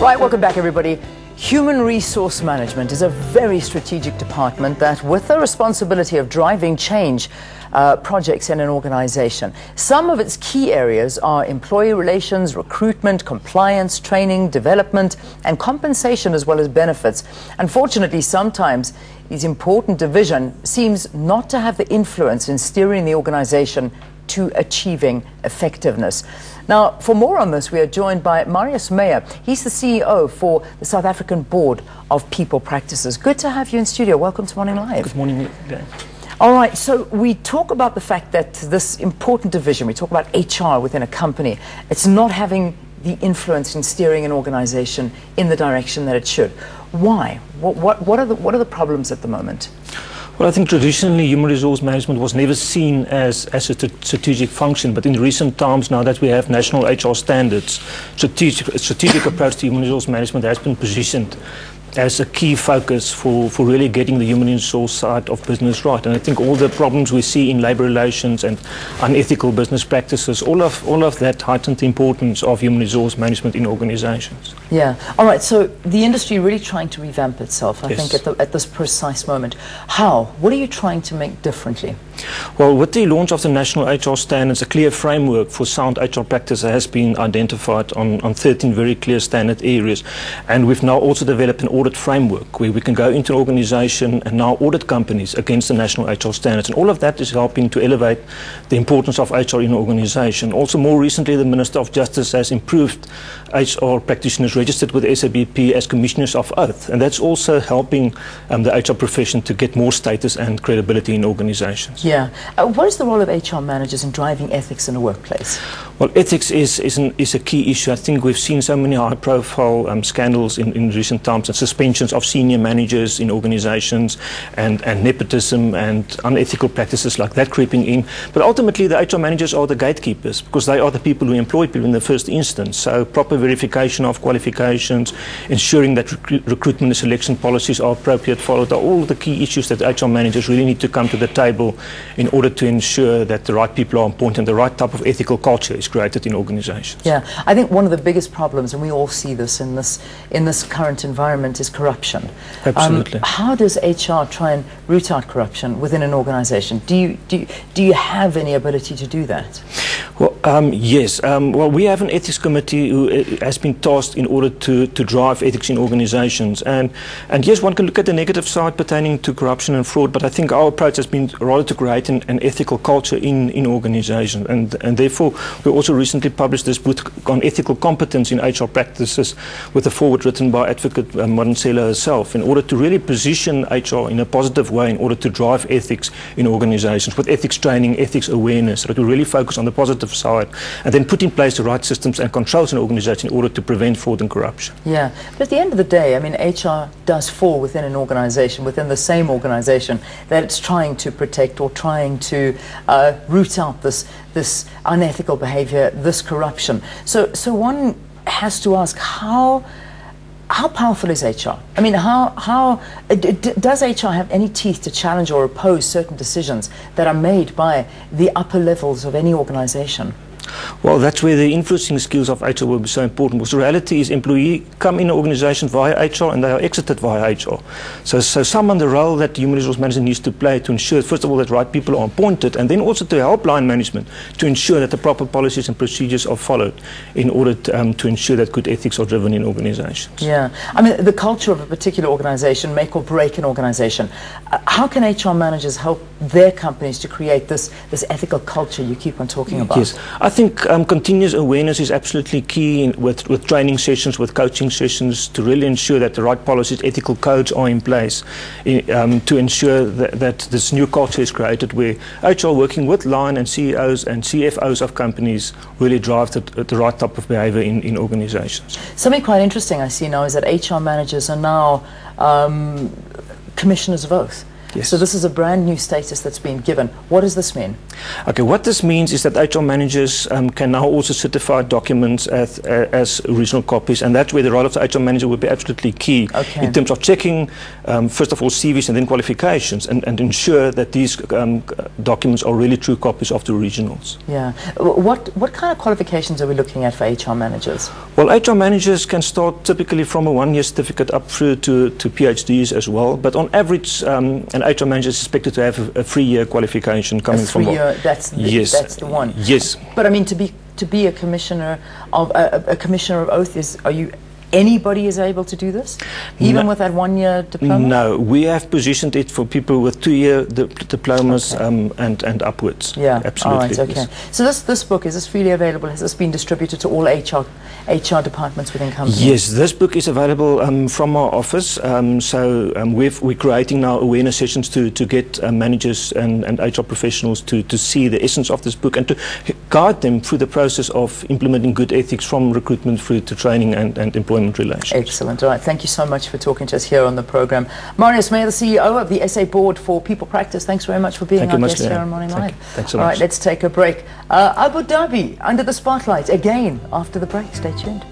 Right, welcome back everybody. Human resource management is a very strategic department that, with the responsibility of driving change projects in an organization. Some of its key areas are employee relations, recruitment, compliance, training, development, and compensation, as well as benefits. Unfortunately, sometimes this important division seems not to have the influence in steering the organization to achieving effectiveness. Now, for more on this, we are joined by Marius Meyer. He's the CEO for the South African Board of People Practices. Good to have you in studio. Welcome to Morning Live. Good morning. All right, so we talk about the fact that this important division, we talk about HR within a company, it's not having the influence in steering an organization in the direction that it should. Why? What are the problems at the moment? Well, I think traditionally human resource management was never seen as a strategic function, but in recent times, now that we have national HR standards, strategic approach to human resource management has been positioned as a key focus for really getting the human resource side of business right. And I think all the problems we see in labor relations and unethical business practices, all of that heightened the importance of human resource management in organizations. Yeah. All right. So the industry really trying to revamp itself, I Yes. think, at this precise moment. How? What are you trying to make differently? Well, with the launch of the national HR standards, a clear framework for sound HR practice has been identified on 13 very clear standard areas. And we've now also developed an audit framework where we can go into an organization and now audit companies against the national HR standards. And all of that is helping to elevate the importance of HR in an organization. Also, more recently, the Minister of Justice has improved HR practitioners registered with SABP as commissioners of oath. And that's also helping the HR profession to get more status and credibility in organizations. Yeah. What is the role of HR managers in driving ethics in the workplace? Well, ethics is a key issue. I think we've seen so many high-profile scandals in recent times, and suspensions of senior managers in organizations, and nepotism and unethical practices like that creeping in. But ultimately, the HR managers are the gatekeepers, because they are the people who employ people in the first instance. So proper verification of qualifications, ensuring that recruitment and selection policies are appropriate, followed, are all the key issues that HR managers really need to come to the table in order to ensure that the right people are on point and the right type of ethical culture is created in organizations. Yeah, I think one of the biggest problems, and we all see this in this current environment, is corruption. Absolutely. How does HR try and root out corruption within an organization? Do you have any ability to do that? Well, yes. Well, we have an ethics committee who has been tasked in order to drive ethics in organizations. And yes, one can look at the negative side pertaining to corruption and fraud, but I think our approach has been rather to create an ethical culture in organizations. And therefore, we also recently published this book on ethical competence in HR practices with a foreword written by Advocate Marius herself, in order to really position HR in a positive way in order to drive ethics in organizations, with ethics training, ethics awareness, so that we really focus on the positive side and then put in place the right systems and controls in an organization in order to prevent fraud and corruption. Yeah, but at the end of the day, I mean, HR does fall within an organization, within the same organization that it's trying to protect or trying to root out this unethical behavior, this corruption. So one has to ask, how powerful is HR? I mean, does HR have any teeth to challenge or oppose certain decisions that are made by the upper levels of any organization? Well, that's where the influencing skills of HR will be so important, because the reality is employees come in an organization via HR and they are exited via HR. So some on the role that human resource management needs to play to ensure, first of all, that right people are appointed, and then also to help line management to ensure that the proper policies and procedures are followed in order to ensure that good ethics are driven in organizations. Yeah. I mean, the culture of a particular organization, make or break an organization. How can HR managers help their companies to create this ethical culture you keep on talking about? Yes. I think continuous awareness is absolutely key with training sessions, with coaching sessions, to really ensure that the right policies, ethical codes are in place to ensure that this new culture is created where HR, working with line and CEOs and CFOs of companies, really drive the right type of behavior in organizations. Something quite interesting I see now is that HR managers are now commissioners of oath. Yes. So this is a brand new status that's been given. What does this mean? Okay, what this means is that HR managers can now also certify documents as original copies, and that's where the role of the HR manager will be absolutely key in terms of checking, first of all, CVs and then qualifications, and ensure that these documents are really true copies of the originals. Yeah. What kind of qualifications are we looking at for HR managers? Well, HR managers can start typically from a one-year certificate up through to PhDs as well, but on average, an HR manager is expected to have a 3-year qualification coming from... That's the one. Yes. But I mean, to be a commissioner of a commissioner of oath, anybody is able to do this, even with that 1-year diploma? No, we have positioned it for people with 2-year diplomas and upwards. Yeah, absolutely. all right, okay. Yes. So this book, is this freely available? Has this been distributed to all HR departments within companies? Yes, this book is available from our office. We're creating now awareness sessions to get managers and HR professionals to see the essence of this book and to guide them through the process of implementing good ethics from recruitment through to training and employment relations. Excellent. All right. Thank you so much for talking to us here on the program. Marius, Meyer, the CEO of the SA Board for People Practice, thanks very much for being our guest here on Morning Live. Thanks so much. All right, let's take a break. Abu Dhabi under the spotlight again after the break. Stay tuned.